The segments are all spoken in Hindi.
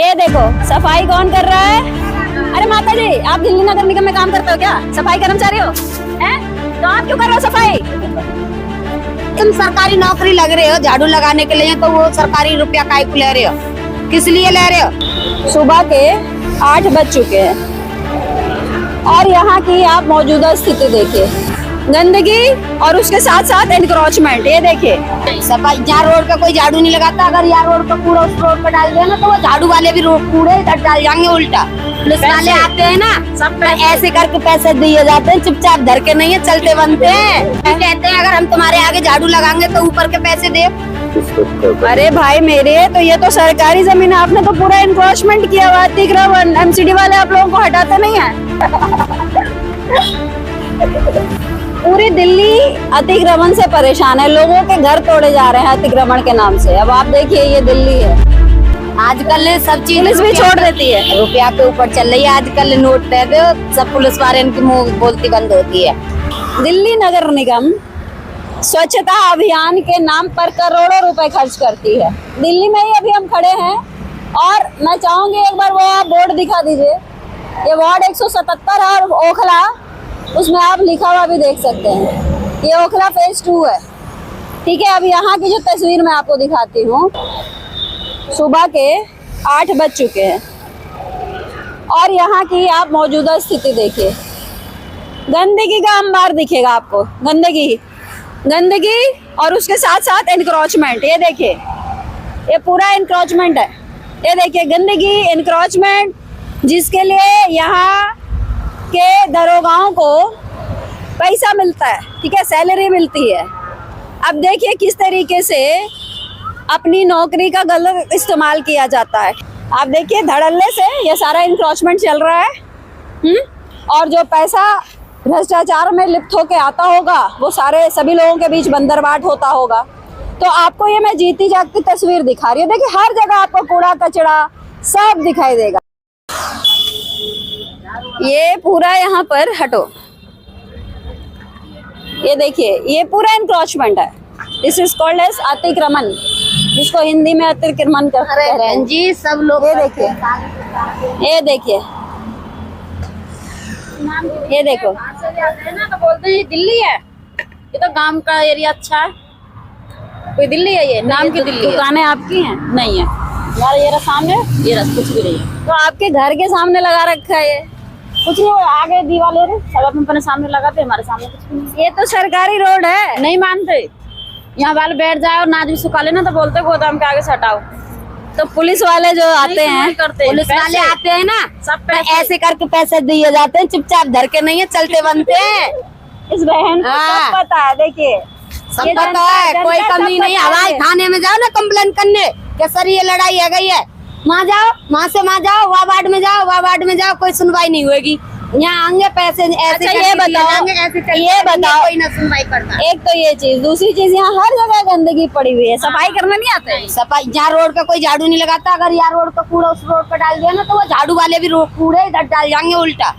ये देखो सफाई कौन कर रहा है। अरे माता जी, आप दिल्ली नगर निगम में काम करते हो क्या? सफाई कर्मचारी हो हैं? तो आप क्यों कर रहे हो सफाई? तुम सरकारी नौकरी लग रहे हो झाड़ू लगाने के लिए, तो वो सरकारी रुपया काय को ले रहे हो? किस लिए ले रहे हो? सुबह के 8 बज चुके हैं और यहाँ की आप मौजूदा स्थिति देखिए, गंदगी और उसके साथ साथ एनक्रोचमेंट। ये देखिए सफाई, जहाँ रोड पे कोई झाड़ू नहीं लगाता, अगर यहाँ रोड पे कूड़ा उस रोड पे डाल देना तो वो झाड़ू वाले भी रोड कूड़े इधर डाल जाएंगे उल्टा। पुलिस वाले आते हैं ना, सब ऐसे करके पैसे दिए जाते हैं, चुपचाप धर के नहीं है, चलते बनते हैं। कहते हैं अगर हम तुम्हारे आगे झाड़ू लगाएंगे तो ऊपर के पैसे दे। अरे भाई मेरे, तो ये तो सरकारी जमीन है, आपने तो पूरा एनक्रोचमेंट किया हुआ। अतिक्रमण, एमसीडी वाले आप लोगों को हटाते नहीं है। पूरी दिल्ली अतिक्रमण से परेशान है, लोगों के घर तोड़े जा रहे हैं अतिक्रमण के नाम से। अब आप देखिए ये दिल्ली है, आजकल सब चीज पुलिस भी छोड़ देती है, रुपया के ऊपर चल रही है। आजकल नोट दे दो, सब पुलिस वाले इनकी मुंह बोलती बंद होती है। दिल्ली नगर निगम स्वच्छता अभियान के नाम पर करोड़ों रुपए खर्च करती है। दिल्ली में ही अभी हम खड़े हैं और मैं चाहूंगी एक बार वो आप बोर्ड दिखा दीजिए। ये वार्ड 177 है और ओखला, उसमें आप लिखा हुआ भी देख सकते हैं। ये ओखला फेज 2 है, ठीक है। अब यहाँ की जो तस्वीर मैं आपको दिखाती हूँ, सुबह के 8 बज चुके हैं और यहाँ की आप मौजूदा स्थिति देखिए, गंदगी का अंबार दिखेगा आपको। गंदगी और उसके साथ साथ एनक्रोचमेंट। ये देखिए, ये पूरा एनक्रोचमेंट है। ये देखिए गंदगी, एनक्रोचमेंट, जिसके लिए यहाँ के दरोगाओं को पैसा मिलता है, ठीक है, सैलरी मिलती है। अब देखिए किस तरीके से अपनी नौकरी का गलत इस्तेमाल किया जाता है। आप देखिए धड़ल्ले से ये सारा एनक्रोचमेंट चल रहा है। और जो पैसा भ्रष्टाचार में लिप्त होके आता होगा, वो सारे सभी लोगों के बीच बंदरबाट होता होगा। तो आपको ये मैं जीती जागती तस्वीर दिखा रही हूँ। देखिए हर जगह आपको कूड़ा कचरा सब दिखाई देगा। ये पूरा यहाँ पर हटो, ये देखिए ये पूरा एनक्रोचमेंट है। दिस इज कॉल्ड एज अतिक्रमण, जिसको हिंदी में अतिक्रमण कहते हैं जी। सब लोग ये देखिए, ये देखिए, ये देखो, ना तो बोलते हैं दिल्ली है, ये तो गांव का एरिया अच्छा है। कोई दिल्ली है, ये नाम की दिल्ली है। दुकानें आपकी हैं? नहीं है यार, ये रहा सामने, ये रहा कुछ भी नहीं है। तो आपके घर के सामने लगा रखा है ये? कुछ नहीं, आगे दीवार सब अपने सामने लगाते, हमारे सामने कुछ भी नहीं। ये तो सरकारी रोड है। नहीं मानते, यहाँ वाले बैठ जाए और नाच भी सुखा लेना तो बोलते गोदाम के आगे से हटाओ। तो पुलिस वाले जो आते हैं, पुलिस वाले आते हैं ना, सब ऐसे करके पैसे दिए जाते हैं, चुपचाप धर के नहीं है, चलते बनते हैं। इस बहन को सब पता है। देखिए सब पता है, कोई कमी नहीं है। हवाई थाने में जाओ ना कंप्लेन करने कि सर ये लड़ाई है गई है, वहाँ जाओ, वहाँ से वहाँ जाओ, वहाँ वार्ड में जाओ, वहाँ वार्ड में जाओ, कोई सुनवाई नहीं होगी। यहाँ आएंगे पैसे ऐसे। अच्छा ये बताओ, कोई ना सुनवाई करना। एक तो ये चीज, दूसरी चीज यहाँ हर जगह गंदगी पड़ी हुई है, सफाई करना नहीं आता है। सफाई, जहाँ रोड पे कोई झाड़ू नहीं लगाता, अगर यहाँ रोड पे कूड़ा उस रोड पे डाल दिया ना तो वो झाड़ू वाले भी कूड़े इधर डाल जाएंगे उल्टा।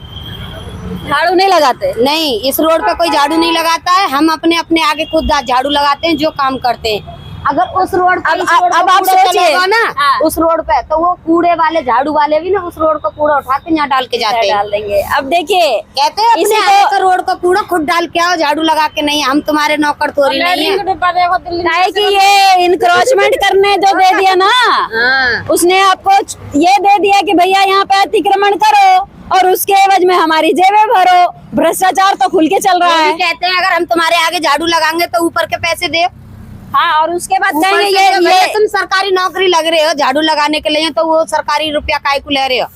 झाड़ू नहीं लगाते? नहीं, इस रोड पे कोई झाड़ू नहीं लगाता है। हम अपने अपने आगे खुद झाड़ू लगाते हैं, जो काम करते हैं। अगर उस रोड पे अब आप सोचिए ना, उस रोड पे तो वो कूड़े वाले झाड़ू वाले भी ना उस रोड को कूड़ा उठा के यहाँ डाल के जाते हैं, डाल देंगे। अब देखिए कहते हैं अपने आगे का रोड का कूड़ा खुद डाल के आओ, झाड़ू लगा के नहीं। हम तुम्हारे नौकर थोड़ी नहीं है। काहे कि ये इनक्रोचमेंट करने जो दे दिया ना, उसने आपको ये दे दिया कि भैया यहाँ पे अतिक्रमण करो और उसके एवज में हमारी जेबें भरो। भ्रष्टाचार तो खुल के चल रहा है। कहते हैं अगर हम तुम्हारे आगे झाड़ू लगाएंगे तो ऊपर के पैसे दे। हाँ, और उसके बाद कहेंगे ये तुम सरकारी नौकरी लग रहे हो झाड़ू लगाने के लिए, तो वो सरकारी रुपया काय को ले रहे हो?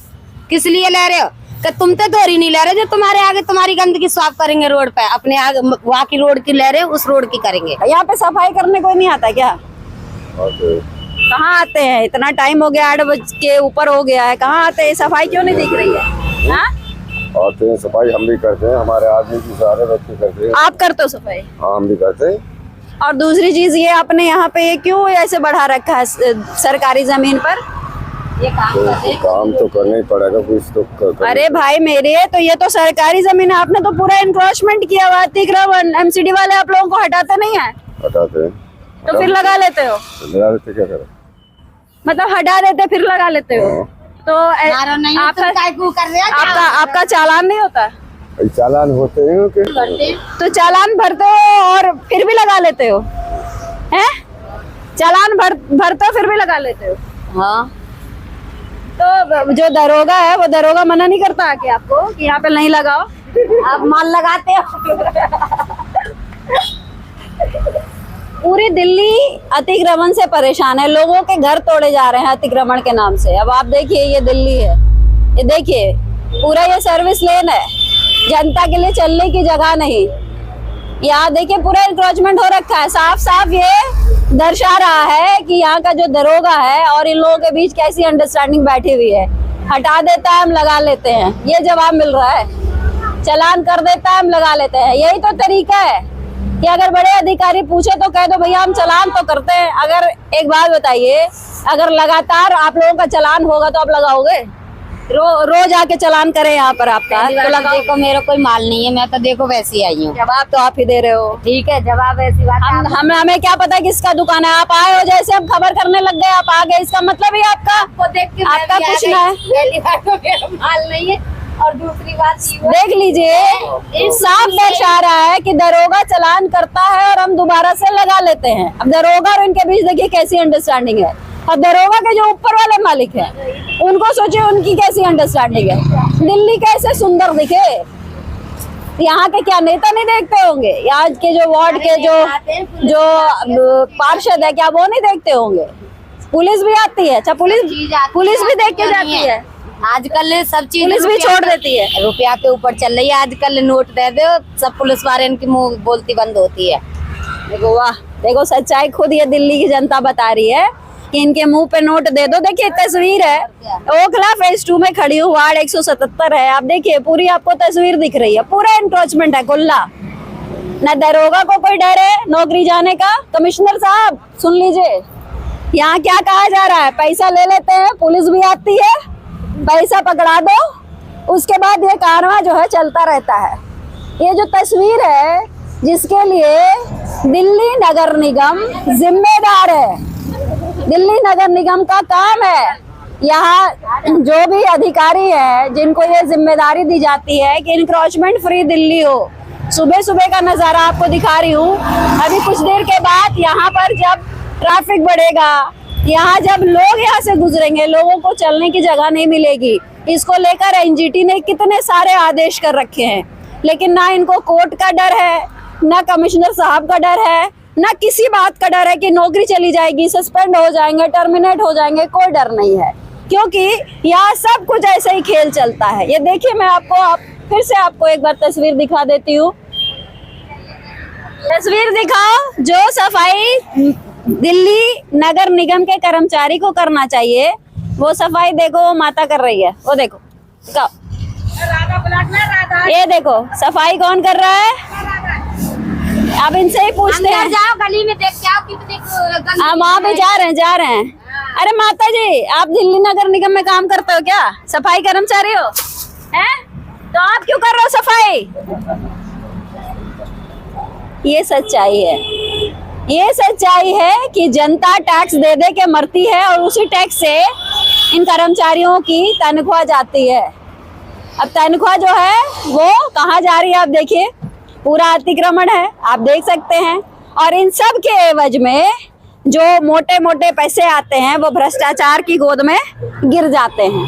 किस लिए ले रहे हो? कि तुम तो थोड़ी नहीं ले रहे, जो तुम्हारे आगे तुम्हारी गंदगी साफ करेंगे रोड पे, अपने आगे वहाँ की रोड की ले रहे हो, उस रोड की करेंगे। यहाँ पे सफाई करने कोई नहीं आता क्या? कहाँ आते हैं? इतना टाइम हो गया, 8 बज के ऊपर हो गया है, कहाँ आते हैं? सफाई क्यों नहीं दिख रही है? हाँ, आते हैं, सफाई हम भी करते हैं, हमारे आदमी भी सारे बच्चे करते हैं। आप करते हो सफाई? हाँ, हम भी करते हैं। और दूसरी चीज ये आपने यहाँ पे ये क्यों ऐसे बढ़ा रखा है सरकारी जमीन पर? ये काम तो करना ही पड़ेगा, कुछ तो अरे भाई मेरे, तो ये तो सरकारी जमीन है, आपने तो पूरा एनक्रोचमेंट किया हुआ। अतिक्रमण, एमसीडी वाले आप लोगों को हटाते नहीं है? हटाते हैं। तो फिर लगा लेते हो? लगा लेते, क्या करें? मतलब हटा देते फिर लगा लेते हो? तो हमारा नहीं है, तुम काय को कर रहे हो? आपका चालान नहीं होता? चालान होते हैं कि तो चालान भरते हो और फिर भी लगा लेते हो, हैं? चालान भरते हो फिर भी लगा लेते हो। हाँ, तो जो दरोगा है वो दरोगा मना नहीं करता कि आपको कि यहाँ पे नहीं लगाओ? आप माल लगाते हो। पूरी दिल्ली अतिक्रमण से परेशान है, लोगों के घर तोड़े जा रहे हैं अतिक्रमण के नाम से। अब आप देखिए, ये दिल्ली है, ये देखिए पूरा ये सर्विस लेन है, जनता के लिए चलने की जगह नहीं। यहाँ देखिए पूरा इंक्रोचमेंट हो रखा है। साफ साफ ये दर्शा रहा है कि यहाँ का जो दरोगा है और इन लोगों के बीच कैसी अंडरस्टैंडिंग बैठी हुई है। हटा देता है, हम लगा लेते हैं, ये जवाब मिल रहा है। चालान कर देता है, हम लगा लेते हैं, यही तो तरीका है कि अगर बड़े अधिकारी पूछे तो कह दो भैया हम चालान तो करते हैं। अगर एक बात बताइए, अगर लगातार आप लोगों का चालान होगा तो आप लगाओगे? रोज आके चालान करे यहाँ पर आपका तो लगाओ। देखो मेरा कोई माल नहीं है, मैं तो देखो वैसे ही आई हूँ। जवाब तो आप ही दे रहे हो। ठीक है, जवाब ऐसी बात है। हमें क्या पता किसका दुकान है? आप आए हो जैसे हम खबर करने लग गए, आप आ गए, इसका मतलब ही आपका देख के आपका कुछ ना है। पहली बात तो मेरा माल नहीं है, और दूसरी बात ये देख लीजिए, साफ दर्शा रहा है कि दरोगा चालान करता है और हम दोबारा से लगा लेते हैं। अब दरोगा और इनके बीच देखिए कैसी अंडरस्टैंडिंग है। और दरोगा के जो ऊपर वाले मालिक हैं उनको सोचिए उनकी कैसी अंडरस्टैंडिंग है। दिल्ली कैसे सुंदर दिखे, यहाँ के क्या नेता नहीं देखते होंगे? यहाँ के जो वार्ड के जो पार्षद है, क्या वो नहीं देखते होंगे? पुलिस भी आती है। अच्छा, पुलिस भी देख के जाती है। आजकल सब चीज पुलिस भी छोड़ देती है, रुपया के ऊपर चल रही है। आजकल नोट दे दो, सब पुलिस वाले इनकी मुंह बोलती बंद होती है। देखो वाह, देखो सच्चाई खुद ये दिल्ली की जनता बता रही है कि इनके मुंह पे नोट दे दो। देखिए तस्वीर है, ओखला फेज 2 में खड़ी हूँ, वार्ड 177 है। आप देखिए पूरी आपको तस्वीर दिख रही है, पूरा एंक्रोचमेंट है खुला। न दरोगा को कोई डर है नौकरी जाने का। कमिश्नर साहब सुन लीजिए, यहाँ क्या कहा जा रहा है? पैसा ले लेते हैं, पुलिस भी आती है, पैसा पकड़ा दो, उसके बाद ये कारवां जो है चलता रहता है। ये जो तस्वीर है जिसके लिए दिल्ली नगर निगम जिम्मेदार है, दिल्ली नगर निगम का काम है, यहाँ जो भी अधिकारी है जिनको ये जिम्मेदारी दी जाती है कि इंक्रोचमेंट फ्री दिल्ली हो। सुबह सुबह का नज़ारा आपको दिखा रही हूँ। अभी कुछ देर के बाद यहाँ पर जब ट्रैफिक बढ़ेगा, यहाँ जब लोग यहाँ से गुजरेंगे, लोगों को चलने की जगह नहीं मिलेगी। इसको लेकर एनजीटी ने कितने सारे आदेश कर रखे हैं, लेकिन ना इनको कोर्ट का डर है, ना कमिश्नर साहब का डर है, ना किसी बात का डर है कि नौकरी चली जाएगी, सस्पेंड हो जाएंगे, टर्मिनेट हो जाएंगे। कोई डर नहीं है, क्योंकि यहाँ सब कुछ ऐसे ही खेल चलता है। ये देखिए, मैं फिर से आपको एक बार तस्वीर दिखा देती हूँ। तस्वीर दिखाओ। जो सफाई दिल्ली नगर निगम के कर्मचारी को करना चाहिए वो सफाई देखो वो माता कर रही है। वो देखो, ये देखो सफाई कौन कर रहा है? अब इनसे ही पूछते हैं। जाओ गली में देख के आओ कितने हम वहाँ भी जा रहे हैं। अरे माता जी, आप दिल्ली नगर निगम में काम करते हो क्या? सफाई कर्मचारी हो? हैं? तो आप क्यों कर रहे हो सफाई? ये सच्चाई है। ये सच्चाई है कि जनता टैक्स दे दे के मरती है और उसी टैक्स से इन कर्मचारियों की तनख्वाह जाती है। अब तनख्वाह जो है वो कहाँ जा रही है? आप देखिए, पूरा अतिक्रमण है, आप देख सकते हैं। और इन सब के एवज में जो मोटे मोटे पैसे आते हैं वो भ्रष्टाचार की गोद में गिर जाते हैं।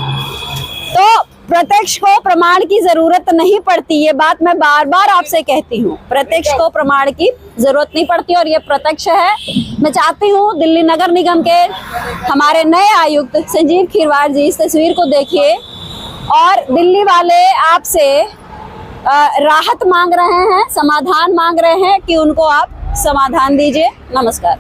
तो प्रत्यक्ष को प्रमाण की जरूरत नहीं पड़ती, ये बात मैं बार बार आपसे कहती हूँ। प्रत्यक्ष को प्रमाण की जरूरत नहीं पड़ती और ये प्रत्यक्ष है। मैं चाहती हूँ दिल्ली नगर निगम के हमारे नए आयुक्त संजीव खीरवार जी इस तस्वीर को देखिए और दिल्ली वाले आपसे राहत मांग रहे हैं, समाधान मांग रहे हैं कि उनको आप समाधान दीजिए। नमस्कार।